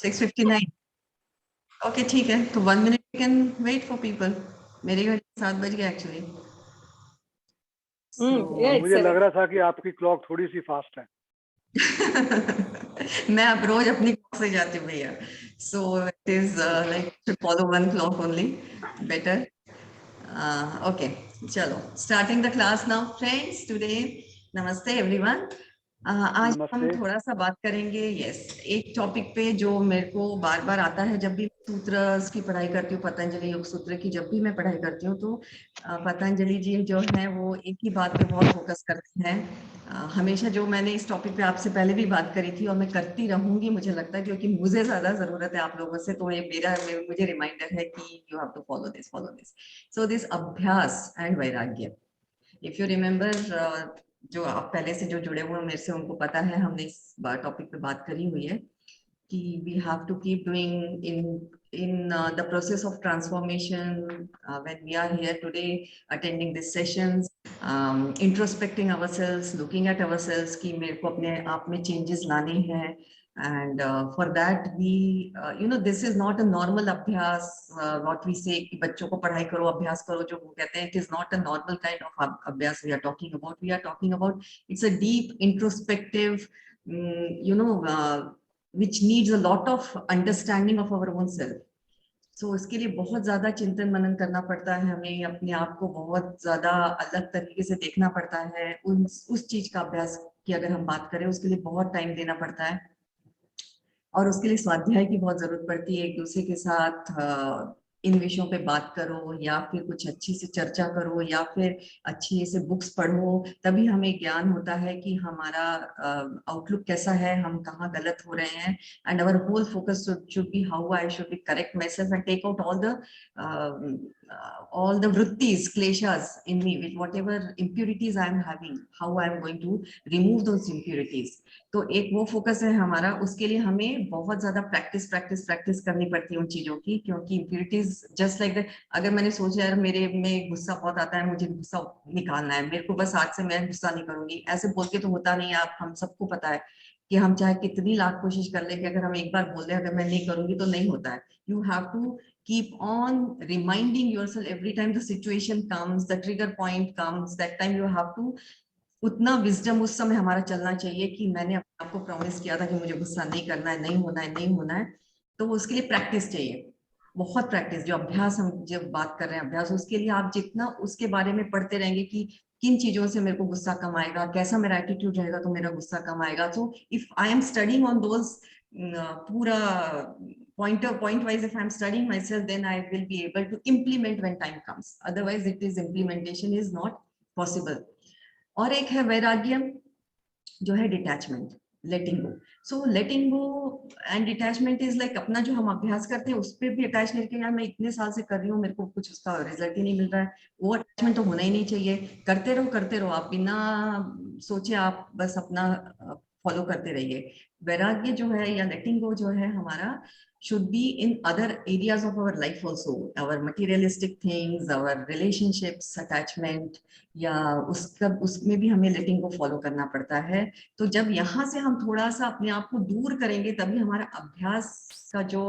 6:59. Okay ठीक है, तो 1 minute can wait for people. मेरे घर 7 बज गए एक्चुअली. Yeah, it's मुझे लग 7. रहा था कि आपकी क्लॉक थोड़ी सी फास्ट है. मैं अब रोज अपनी क्लॉक से जाती हूँ भैया. So it is like to follow one clock only. Better. Okay, चलो starting the class now friends. Today नमस्ते एवरीवन. आज हम नमस्ते. थोड़ा सा बात करेंगे एक टॉपिक पे जो मेरे को बार बार आता है जब भी सूत्र की पढ़ाई करती हूँ, पतंजलि योग सूत्र की जब भी मैं पढ़ाई करती हूँ, तो पतंजलि जी जो है वो एक ही बात पे बहुत फोकस करते हैं. हमेशा जो मैंने इस टॉपिक पे आपसे पहले भी बात करी थी और मैं करती रहूंगी मुझे लगता है, क्योंकि मुझे ज्यादा जरूरत है आप लोगों से, तो ये मुझे रिमाइंडर है कि you have to follow this. So this abhyas and vairagya. If you remember, जो आप पहले से जो जुड़े हुए हैं मेरे से उनको पता है, हमने इस टॉपिक पे बात करी हुई है कि we have to keep doing in the process of transformation, when we are here today attending these sessions, introspecting ourselves, looking at ourselves कि मेरे को अपने आप में changes लाने हैं. And for that we this is not a normal अभ्यास. What we say कि बच्चों को पढ़ाई करो, अभ्यास करो, जो वो कहते हैं, it is not a normal kind of अभ्यास we are talking about. We are talking about, it's a deep introspective, which needs a lot of understanding of our own self. So इसके लिए बहुत ज्यादा चिंतन मनन करना पड़ता है हमें, अपने आप को बहुत ज्यादा अलग तरीके से देखना पड़ता है. उस चीज का अभ्यास की अगर हम बात करें, उसके लिए बहुत टाइम देना पड़ता है और उसके लिए स्वाध्याय की बहुत जरूरत पड़ती है. एक दूसरे के साथ इन विषयों पे बात करो, या फिर कुछ अच्छी से चर्चा करो, या फिर अच्छी से बुक्स पढ़ो, तभी हमें ज्ञान होता है कि हमारा आउटलुक कैसा है, हम कहाँ गलत हो रहे हैं. And our whole focus should be how I should be correct myself and take out all the vrittis, kleshas in me, with whatever impurities I am having, how I am going to remove those impurities. तो एक वो focus है हमारा. उसके लिए हमें बहुत ज्यादा प्रैक्टिस करनी पड़ती है उन चीजों की, क्योंकि इम्प्यूरिटीज जस्ट लाइक दैट. अगर मैंने सोचा यार मेरे में गुस्सा बहुत आता है, मुझे गुस्सा निकालना है, मेरे को बस आज से मैं गुस्सा नहीं करूंगी, ऐसे बोल के तो होता नहीं है. आप हम सबको पता है कि हम चाहे कितनी लाख कोशिश कर ले कि अगर हम एक बार बोल रहे हैं अगर मैं नहीं करूंगी तो नहीं होता है. You have to keep on reminding yourself every time the situation comes, the trigger point comes, that time you have to, उतना विजडम उस समय हमारा चलना चाहिए कि मैंने अपने आप को प्रॉमिस किया था कि मुझे गुस्सा नहीं करना है, नहीं होना है, नहीं होना है. तो उसके लिए प्रैक्टिस चाहिए, बहुत प्रैक्टिस. जो अभ्यास हम जब बात कर रहे हैं अभ्यास, उसके लिए आप जितना उसके बारे में पढ़ते रहेंगे कि किन चीजों से मेरे को गुस्सा कम आएगा, कैसा मेरा एटीट्यूड रहेगा तो मेरा गुस्सा कम आएगा. So if I am studying on those पूरा point wise, if I'm studying myself, then I will be able to implement when time comes. Otherwise it is implementation is not possible. और एक है वैराग्य, जो है detachment, letting go. So letting go and detachment is like, अपना जो हम अभ्यास करते हैं उस पर भी अटैच नहीं करके, यार मैं इतने साल से कर रही हूँ, मेरे को कुछ उसका रिजल्ट ही नहीं मिल रहा है, वो अटैचमेंट तो होना ही नहीं चाहिए. करते रहो आप बिना सोचे, आप बस अपना फॉलो करते रहिए. वैराग्य जो है या लेटिंग गो जो है हमारा, should be in other areas of our life also, our materialistic things, our relationships, attachment, या उसमें भी हमें लेटिंग को फॉलो करना पड़ता है. तो जब यहाँ से हम थोड़ा सा अपने आप को दूर करेंगे, तभी हमारा अभ्यास का जो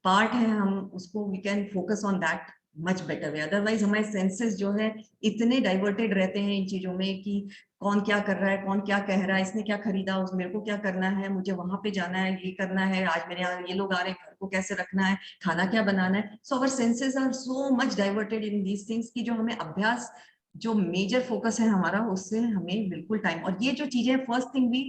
पार्ट है, हम उसको we can focus on that much better way. Otherwise हमारे सेंसेस जो है इतने डाइवर्टेड रहते हैं इन चीजों में कि कौन क्या कर रहा है, कौन क्या कह रहा है, इसने क्या खरीदा, उस मेरे को क्या करना है, मुझे वहां पे जाना है, ये करना है, आज मेरे यहाँ ये लोग आ रहे हैं, घर को कैसे रखना है, खाना क्या बनाना है. So our senses are so much diverted in these things की जो हमें अभ्यास, जो मेजर फोकस है हमारा, उससे हमें बिल्कुल टाइम. और ये जो चीजें, first thing we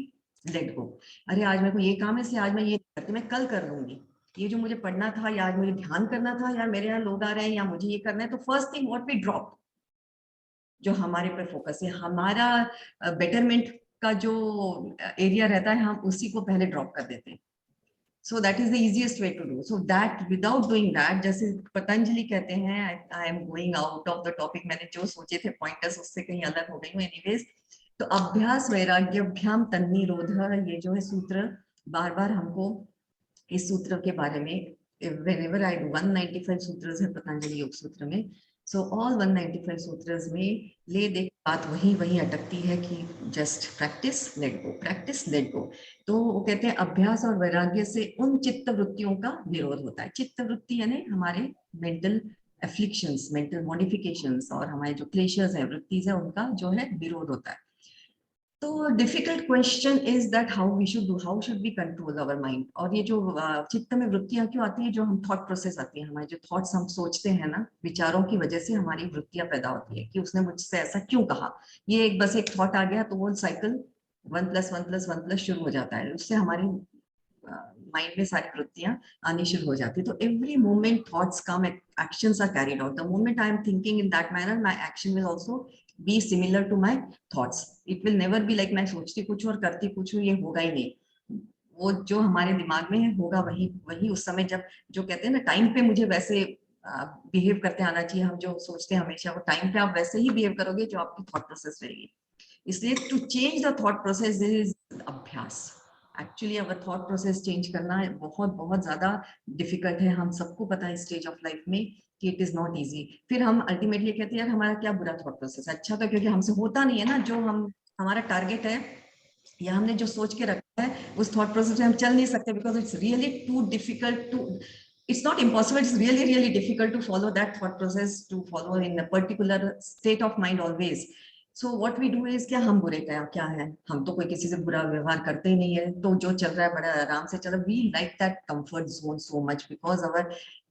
let go. अरे आज मेरे को ये काम है इसलिए आज मैं ये करती, मैं कल कर लूंगी. ये जो मुझे पढ़ना था या आज मुझे ध्यान करना था, या मेरे यहाँ लोग आ रहे हैं, या मुझे ये करना है, तो first thing what we drop, जो हमारे पे फोकस है, हमारा बेटरमेंट का जो एरिया रहता है, हम उसी को पहले ड्रॉप कर देते हैं. So that is the easiest way to do. So that without doing that, जैसे पतंजलि कहते हैं, I am going out of the topic, मैंने जो सोचे थे पॉइंटर्स उससे कहीं अलग हो गई हूँ. एनीवेज, तो अभ्यास वैराग्यभ्याम तन्निरोधः, ये जो है सूत्र, बार बार हमको इस सूत्र के बारे में, whenever I do 195 सूत्र है पतंजलि योग सूत्र में, सो ऑल 195 सूत्रस में ले दे बात वही वही अटकती है कि just practice let go, practice let go. तो वो कहते हैं अभ्यास और वैराग्य से उन चित्त वृत्तियों का निरोध होता है। चित्त वृत्ति यानी हमारे मेंटल एफ्लिक्शंस, मेंटल मॉडिफिकेशंस और हमारे जो क्लेशर्स है, वृत्तिज है, उनका जो है निरोध होता है। तो difficult question is that how we should do, how should we control our mind. और ये जो चित्त में वृत्तियां क्यों आती है, जो हम थॉट प्रोसेस आती है, हमारे जो थॉट्स हम सोचते हैं ना, विचारों की वजह से हमारी वृत्तियां पैदा होती है कि उसने मुझसे ऐसा क्यों कहा। ये एक बस एक थॉट आ गया तो वो साइकिल 1+1+1+ शुरू हो जाता है, उससे हमारी माइंड में सारी वृत्तियां आनी शुरू हो जाती है। तो every moment thoughts come, actions are carried out. The moment I am thinking in that manner, my action will also be similar to my thoughts. It will never be like मैं सोचती कुछ और करती कुछ, ये होगा ही नहीं। वो जो हमारे दिमाग में है होगा वही वही उस समय, जब जो कहते हैं ना टाइम पे मुझे वैसे बिहेव करते आना चाहिए। हम जो सोचते हैं हमेशा वो टाइम पे आप वैसे ही बिहेव करोगे जो आपकी थॉट प्रोसेस रहेगी। इसलिए to change the thought process is abhyas. Actually अगर थॉट प्रोसेस चेंज करना है बहुत बहुत ज्यादा डिफिकल्ट है, हम सबको पता है स्टेज ऑफ लाइफ में कि इट इज नॉट इजी। फिर हम अल्टीमेटली कहते हैं यार हमारा क्या बुरा थॉट प्रोसेस है, अच्छा तो क्योंकि हमसे होता नहीं है ना जो हम हमारा टारगेट है या हमने जो सोच के रखा है उस थॉट प्रोसेस में हम चल नहीं सकते, because it's really too difficult to, it's not impossible, it's really really difficult to follow that thought process, to follow in a particular state of mind always. So what we do is क्या हम बुरे क्या है, हम तो कोई किसी से बुरा व्यवहार करते ही नहीं है, तो जो चल रहा है बड़ा आराम से चलो। we like that comfort zone so much because our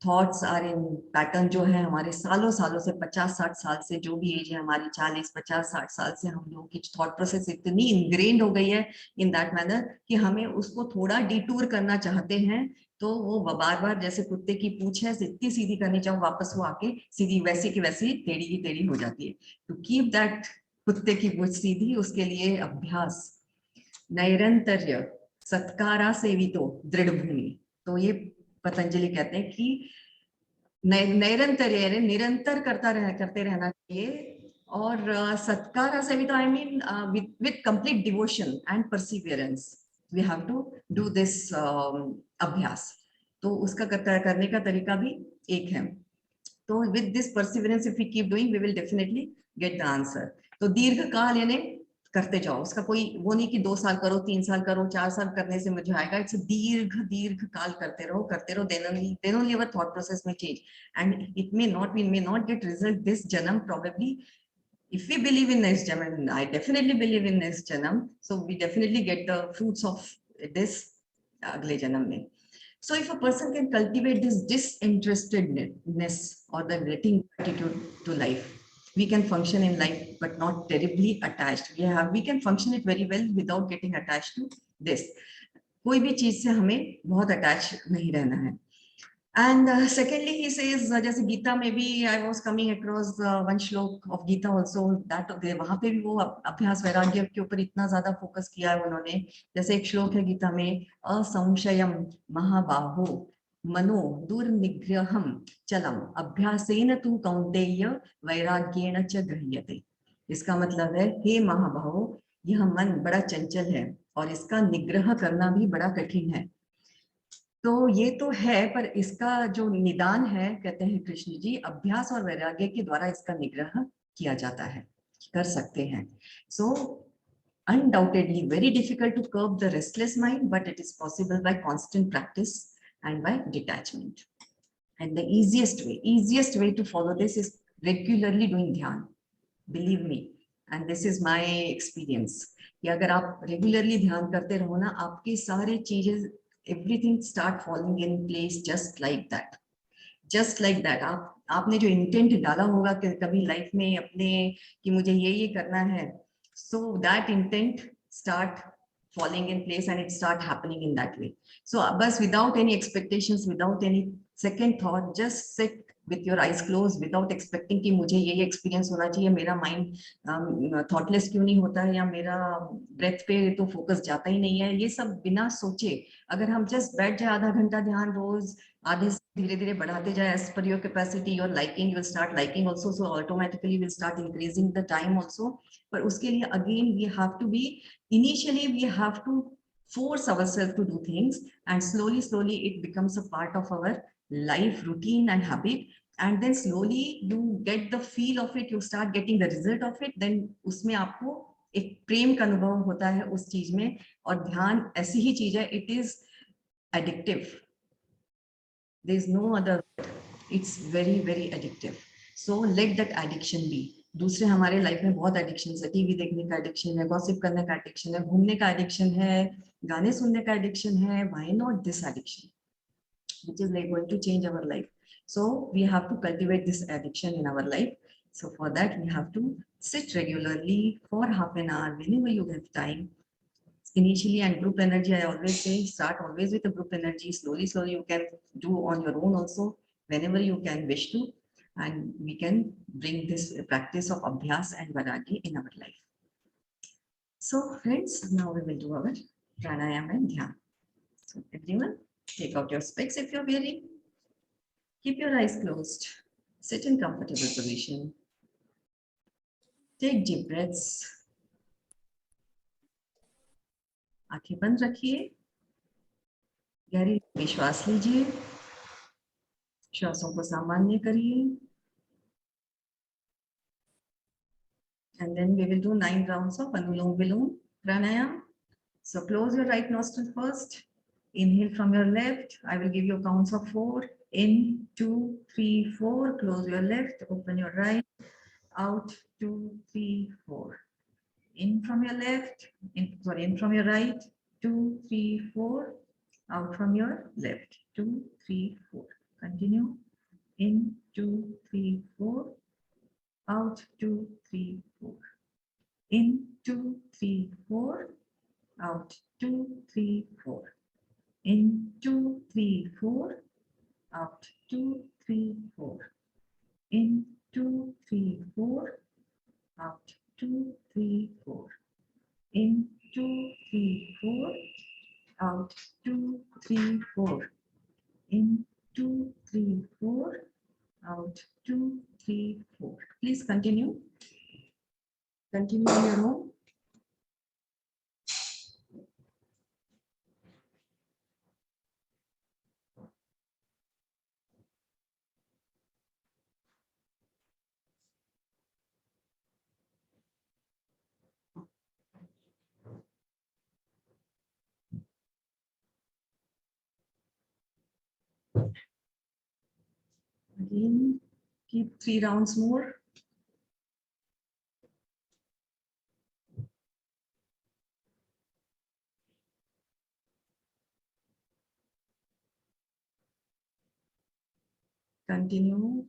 thoughts are in pattern जो है हमारे सालों सालों से 50-60 साल से, जो भी एज है हमारी 40-50-60 साल से, हम लोगों की थॉट प्रोसेस इतनी इंग्रेन्ड हो गई है इन दैट मैनर कि हमें उसको थोड़ा डिटूर करना चाहते हैं तो वो बार बार जैसे कुत्ते की पूंछ है इतनी सीधी करनी चाहो वापस वो आके सीधी वैसी की वैसी टेढ़ी की टेढ़ी हो जाती है। टू कीप दैट कुत्ते की पूंछ सीधी, उसके लिए अभ्यास, नैरंतर्य, सत्कारा सेवितो दृढ़ भूमि। तो ये पतंजलि कहते हैं कि नैरंतर्य निरंतर करते रहना चाहिए। और सत्कारा सेवितो I mean with complete devotion and perseverance we have to do this अभ्यास। तो उसका करने का तरीका भी एक है। तो with this perseverance if we keep doing we will definitely get the answer. तो दीर्घ काल यानी करते जाओ, उसका कोई वो नहीं कि 2 साल करो, 3 साल करो, 4 साल करने से मुझे आएगा। इट्स दीर्घ दीर्घ काल करते रहो, then only your thought process में change and it may not get result this जन्म probably. If we believe in next janam, I definitely believe in next janam, so we definitely get the fruits of this agle janam mein. So if a person can cultivate this disinterestedness or the letting attitude to life, we can function in life but not terribly attached. We can function it very well without getting attached to this. कोई भी चीज से हमें बहुत attach नहीं रहना है। And secondly, he says, जैसे गीता में भी I was coming across one श्लोक of गीता also that वहाँ पे भी वो अभ्यास वैराग्य के ऊपर इतना ज्यादा फोकस किया है उन्होंने। जैसे एक श्लोक है गीता में, असंशयम महाबाहो मनो दुर्निग्रहम चलम अभ्यासेन तु कौन्तेय वैराग्येण च गृह्यते। इसका मतलब है हे महाबाहो, यह मन बड़ा चंचल है और इसका निग्रह करना भी बड़ा कठिन है। तो ये तो है, पर इसका जो निदान है कहते हैं कृष्ण जी, अभ्यास और वैराग्य के द्वारा इसका निग्रह किया जाता है, कर सकते हैं। So undoubtedly very difficult to curb the restless mind, but it is possible by constant practice and by detachment. And the easiest way to follow this is regularly doing ध्यान। Believe me, and this is my experience, कि अगर आप regularly ध्यान करते रहो ना, आपकी सारी चीजें everything start falling in place just like that, just like that। आपने जो इंटेंट डाला होगा कि कभी लाइफ में अपने कि मुझे ये करना है, so that intent start falling in place and it start happening in that way। so बस without any expectations, without any second thought, just sit with your eyes closed without expecting कि मुझे ये एक्सपीरियंस होना चाहिए, मेरा mind thoughtless क्यों नहीं होता है, या मेरा ब्रेथ पे तो फोकस जाता ही नहीं है, ये सब बिना सोचे अगर हम जस्ट बैठ जाए आधा घंटा ध्यान रोज, आधे से धीरे धीरे बढ़ाते जाए as per your capacity, your liking, you will start liking also, so automatically will start increasing the time also. पर उसके लिए again we have to be, initially we have to force ourselves to do things, and slowly it becomes a part of our life routine and habit, and then slowly you get the feel of it, you start getting the result of it, then उसमें आपको एक प्रेम का अनुभव होता है उस चीज में. और ध्यान ऐसी ही चीज है, it is addictive. There is no other. It's very very addictive. So let that addiction be. दूसरे हमारे लाइफ में बहुत एडिक्शन है. टीवी देखने का एडिक्शन है, गॉसिप करने का एडिक्शन है, घूमने का एडिक्शन है, गाने सुनने का एडिक्शन है. Why not this addiction which is like going to change our life? So we have to cultivate this addiction in our life. So for that we have to sit regularly for half an hour whenever you have time. Initially, and group energy, I always say start always with a group energy. Slowly you can do on your own also whenever you can wish to, and we can bring this practice of abhyas and vairagya in our life. So friends, now we will do our pranayama and dhyan. So everyone, take out your specs if you're wearing. Keep your eyes closed. Sit in comfortable position. Take deep breaths. आंखें बंद रखिए. गहरी श्वास लीजिए. श्वासों को सामान्य करिए. And then we will do 9 rounds of Anulom Vilom Pranayama. So close your right nostril first. Inhale from your left. I will give you counts of 4. In, 2, 3, 4. Close your left. Open your right. Out, 2, 3, 4. In from your left. In from your right. 2, 3, 4. Out from your left. 2, 3, 4. Continue. In, 2, 3, 4. Out, 2, 3, 4. In, 2, 3, 4. Out, 2, 3, 4. In, 2, 3, 4. Out, 2, 3, 4. In, 2, 3, 4. Out, 2, 3, 4. In, 2, 3, 4. Out, 2, 3, 4. In, 2, 3, 4. Out, 2, 3, 4. Please continue. Continue on your own. Again, keep 3 rounds more. Continue.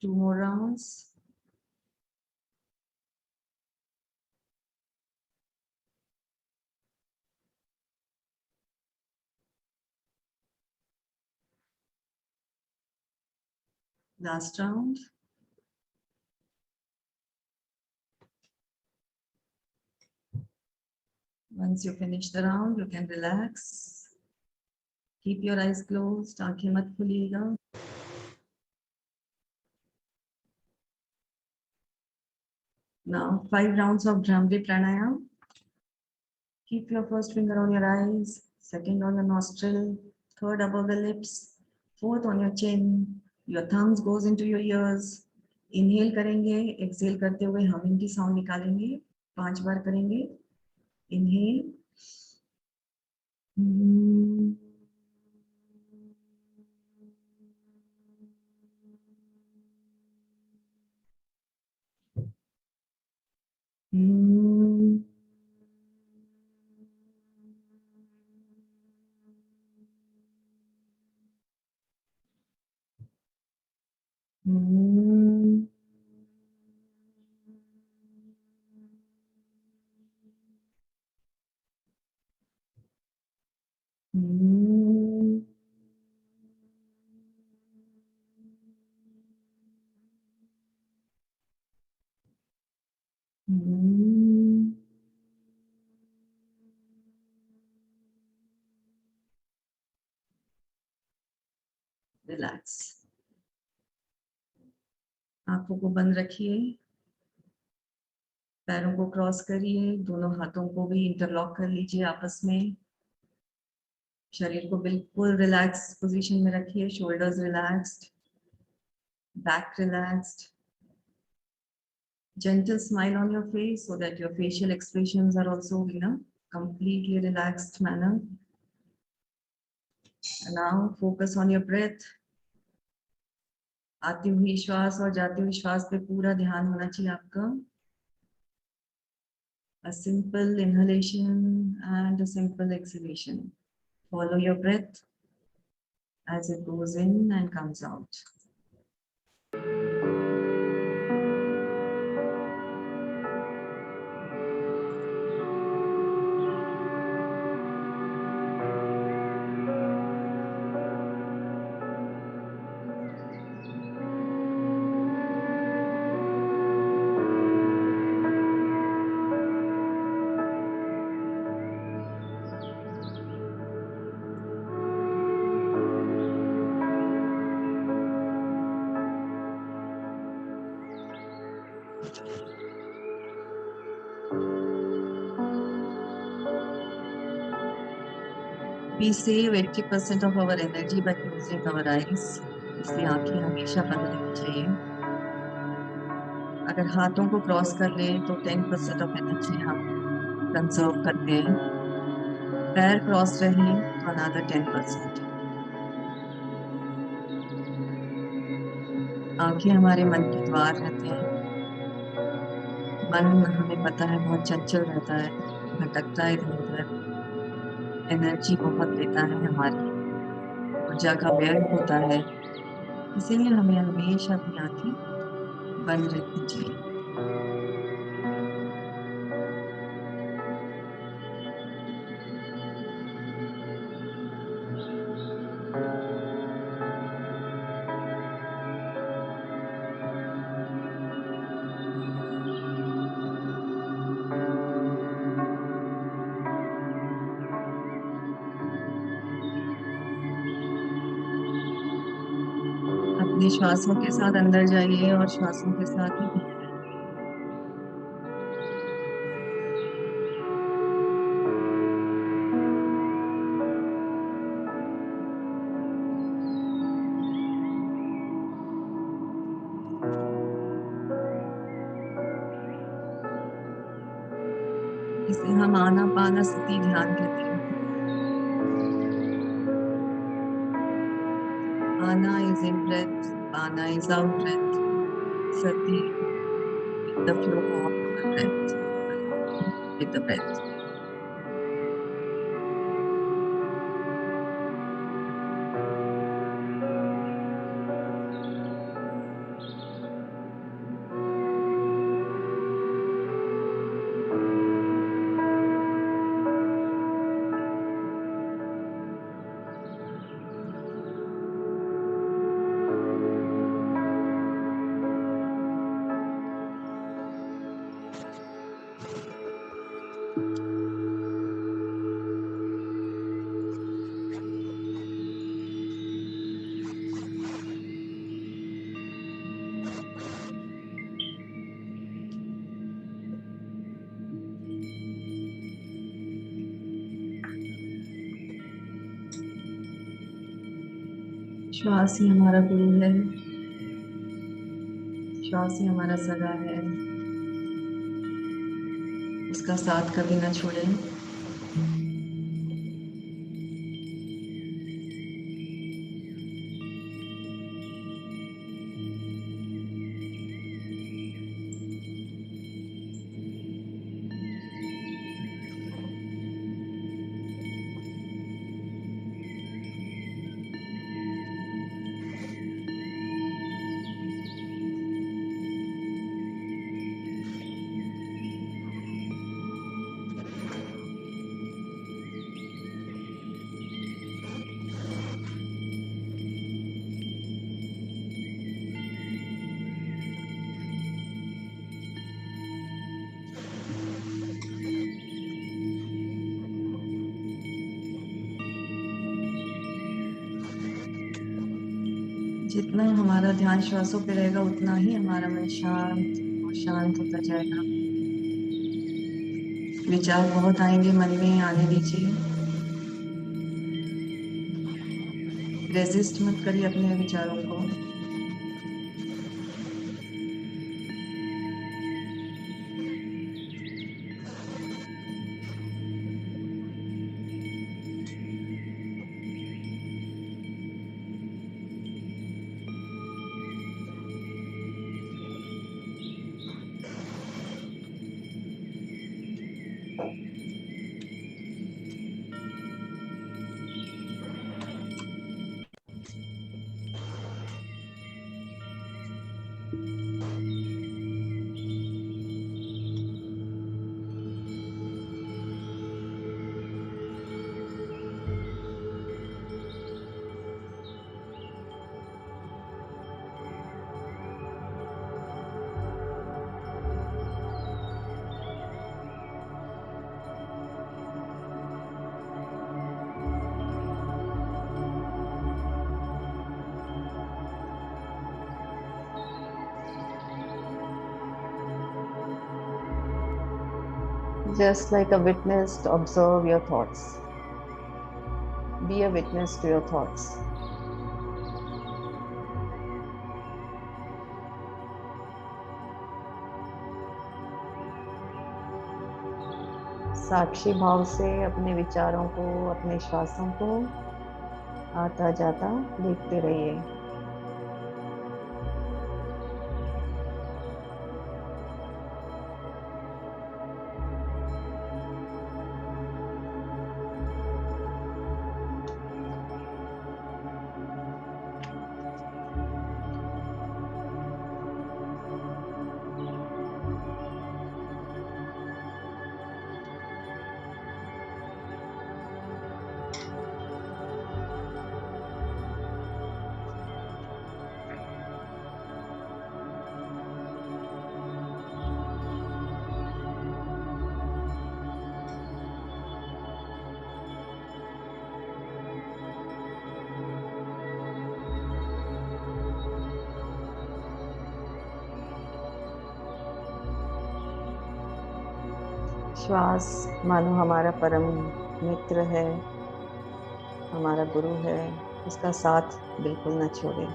2 more rounds. Last round. Once you finish the round, you can relax. Keep your eyes closed. आंखें मत खुलिएगा. Now 5 rounds of Bhramari Pranayama. Keep your first finger on your eyes, second on your nostril, third above the lips, fourth on your chin. Your thumbs goes into your ears. Inhale करेंगे, exhale करते हुए humming की sound निकालेंगे. 5 बार करेंगे. Inhale. Relax. आंखों को बंद रखिए. पैरों को क्रॉस करिए. दोनों हाथों को भी इंटरलॉक कर लीजिए आपस में. शरीर को बिल्कुल रिलैक्स पोजीशन में रखिए. Shoulders relaxed. back relaxed. Gentle smile on your face so that your facial expressions are also in a completely relaxed manner. And now focus on your breath. आती हुई श्वास और जाती हुई श्वास पे पूरा ध्यान होना चाहिए आपका. A simple inhalation and a simple exhalation. Follow your breath as it goes in and comes out. We save 80% of our energy by closing our eyes. इसलिए आंखें हमेशा बंद रहनी चाहिए. अगर हाथों को क्रॉस कर ले तो 10% ऑफ एनर्जी हम कंजर्व करते हैं. पैर क्रॉस रहे तो अनदर 10%. आंखें हमारे मन के द्वार रहते हैं. मन हमें पता है बहुत चंचल रहता है, भटकता है इधर उधर, एनर्जी बहुत लेता है हमारी, ऊर्जा का व्यय होता है. इसीलिए हमें हमेशा अपनी आंखें बंद रखनी चाहिए. अपने श्वासों के साथ अंदर जाइए और श्वासों के साथ ही बाहर. इसे हम आनापानसति ध्यान कहते हैं. Ana is in breath, Pana is out breath. Sati with the flow of our breath, with the breath. श्वास ही हमारा गुरु है, श्वास ही हमारा सगा है. उसका साथ कभी ना छोड़ें. जितना हमारा ध्यान श्वासों पे रहेगा उतना ही हमारा मन शांत और शांत होता जाएगा. विचार बहुत आएंगे मन में, आने दीजिए. रेजिस्ट मत करिए अपने विचारों को. Just like a witness, to observe your thoughts. Be a witness to your thoughts. साक्षी भाव से अपने विचारों को, अपने श्वासों को आता जाता देखते रहिए. श्वास मानो हमारा परम मित्र है, हमारा गुरु है. उसका साथ बिल्कुल न छोड़े.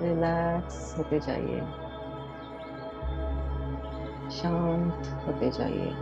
रिलैक्स होते जाइए, शांत होते जाइए.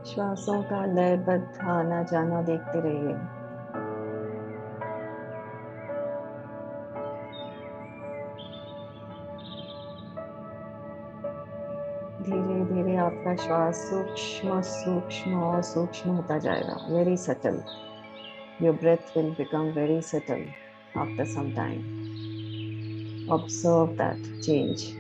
श्वासों का लयबद्ध आना जाना देखते रहिए. धीरे धीरे आपका श्वास सूक्ष्म सूक्ष्म और सूक्ष्म होता जाएगा. Very subtle. Your breath will become very subtle after some time. Observe that change.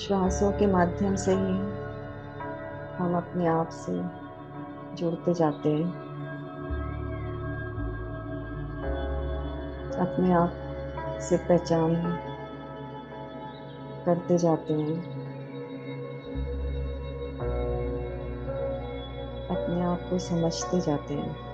श्वासों के माध्यम से ही हम अपने आप से जुड़ते जाते हैं. अपने आप से पहचान करते जाते हैं. अपने आप को समझते जाते हैं.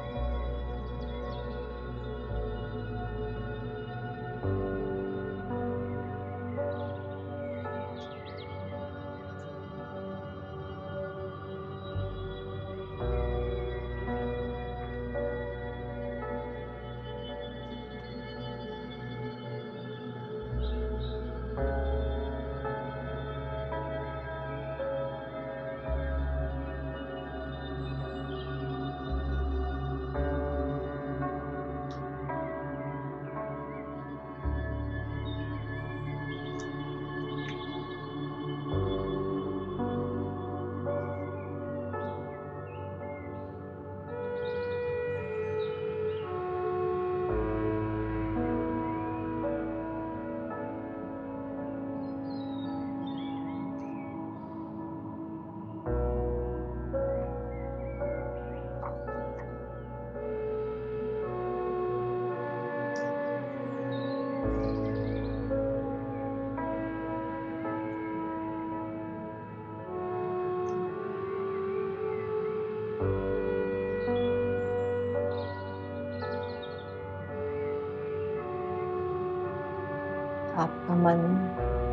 आपका मन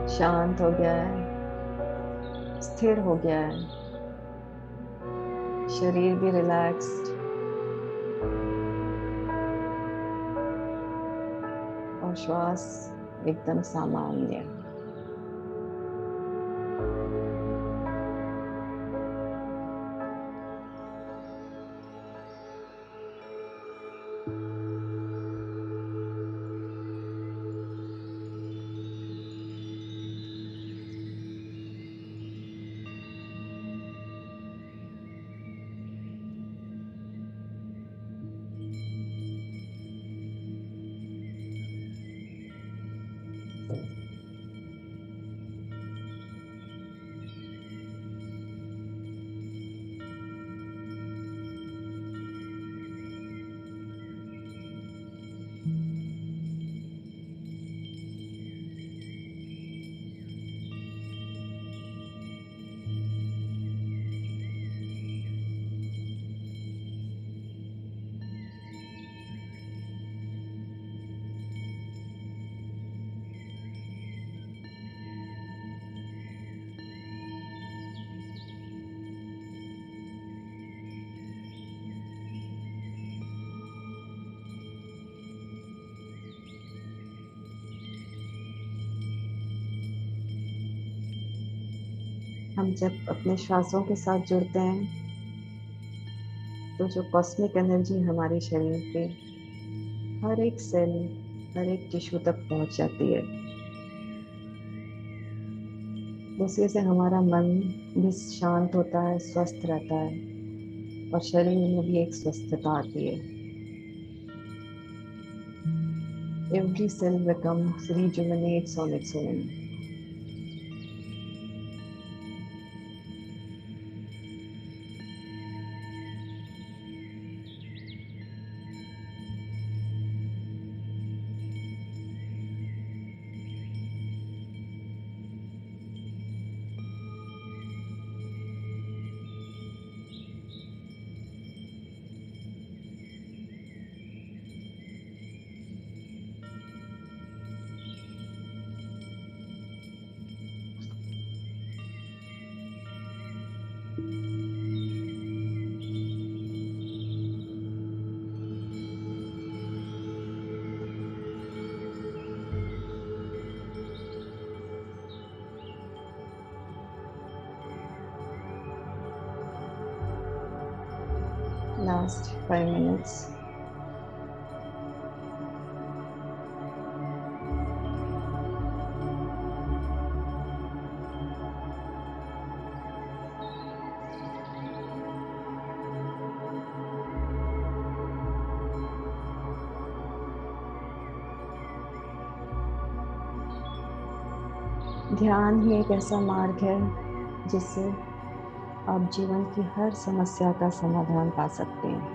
शांत हो गया है, स्थिर हो गया है, शरीर भी रिलैक्स्ड और श्वास एकदम सामान्य। हम जब अपने श्वासों के साथ जुड़ते हैं तो जो कॉस्मिक एनर्जी हमारे शरीर के हर एक सेल, हर एक टिश्यू तक पहुंच जाती है। दूसरे से हमारा मन भी शांत होता है, स्वस्थ रहता है और शरीर में भी एक स्वस्थता आती है। Every cell becomes rejuvenates on its own. Last 5 minutes. ध्यान ही एक ऐसा मार्ग है जिससे आप जीवन की हर समस्या का समाधान पा सकते हैं।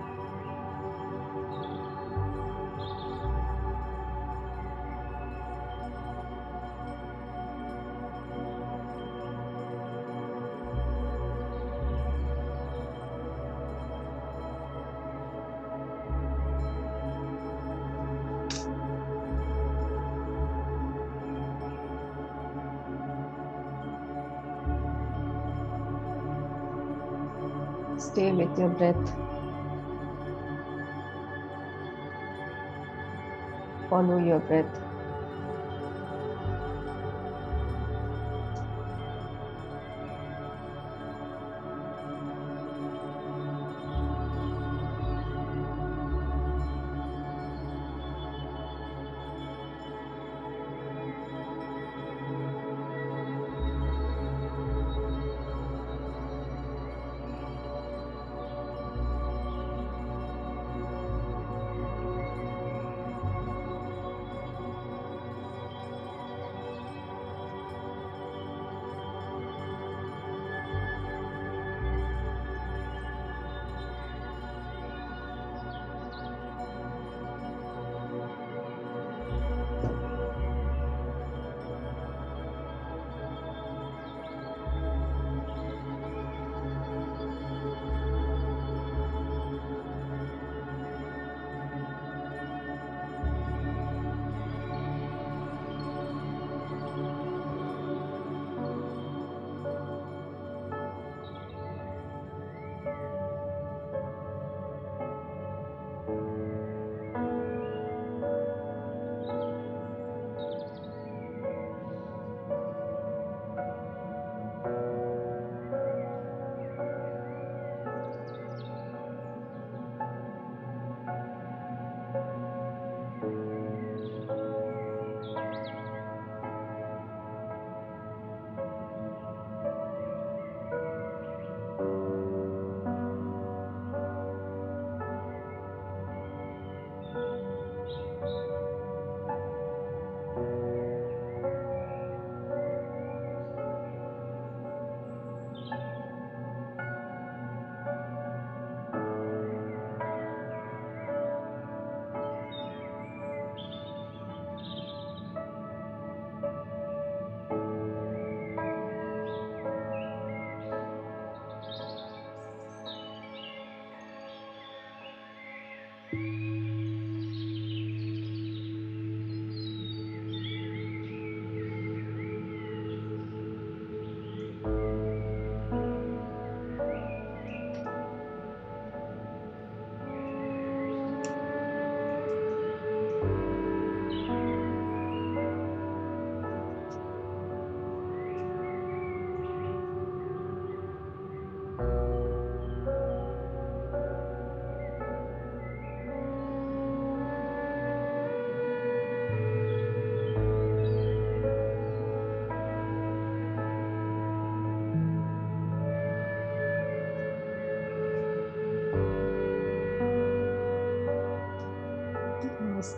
Stay with your breath. Follow your breath.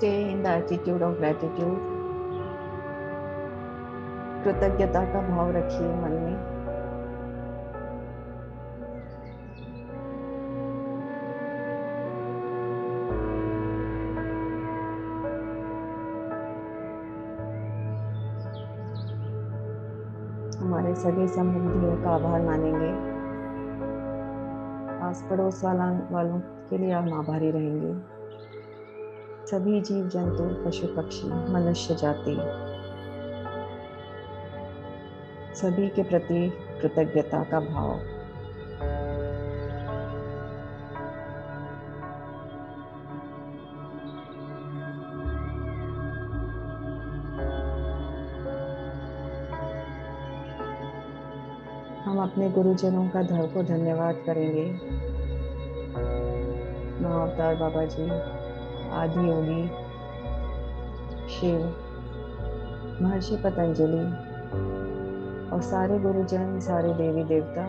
stay in the attitude of gratitude. कृतज्ञता का भाव रखिए मन में. हमारे सभी समृद्धियों का आभार मानेंगे. आस पड़ोस वालों के लिए हम आभारी रहेंगे. सभी जीव जंतु, पशु पक्षी, मनुष्य जाति, सभी के प्रति कृतज्ञता का भाव. हम अपने गुरुजनों का धन्यवाद करेंगे. महाअवतार बाबा जी, आदि योगी, शिव, महर्षि पतंजलि और सारे गुरुजन, सारे देवी देवता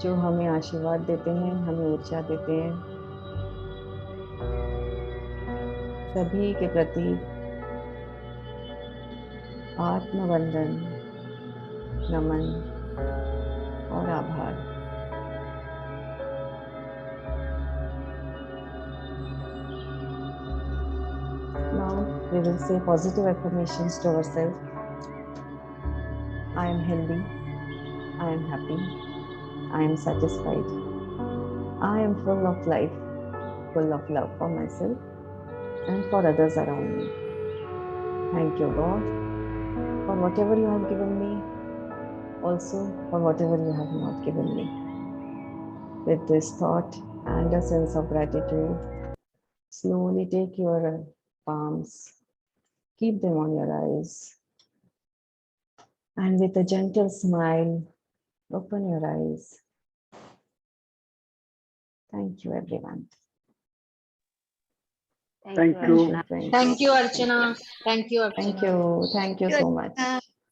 जो हमें आशीर्वाद देते हैं, हमें ऊर्जा देते हैं. सभी के प्रति आत्मवंदन, नमन और आभार. Now we will say positive affirmations to ourselves. I am healthy. I am happy. I am satisfied. I am full of life, full of love for myself and for others around me. Thank you, God, for whatever you have given me, also for whatever you have not given me. With this thought and a sense of gratitude, slowly take your palms, keep them on your eyes, and with a gentle smile, open your eyes. Thank you, everyone. Thank you. Friends. Thank you, Archana. Thank you, Archana. Thank you so much.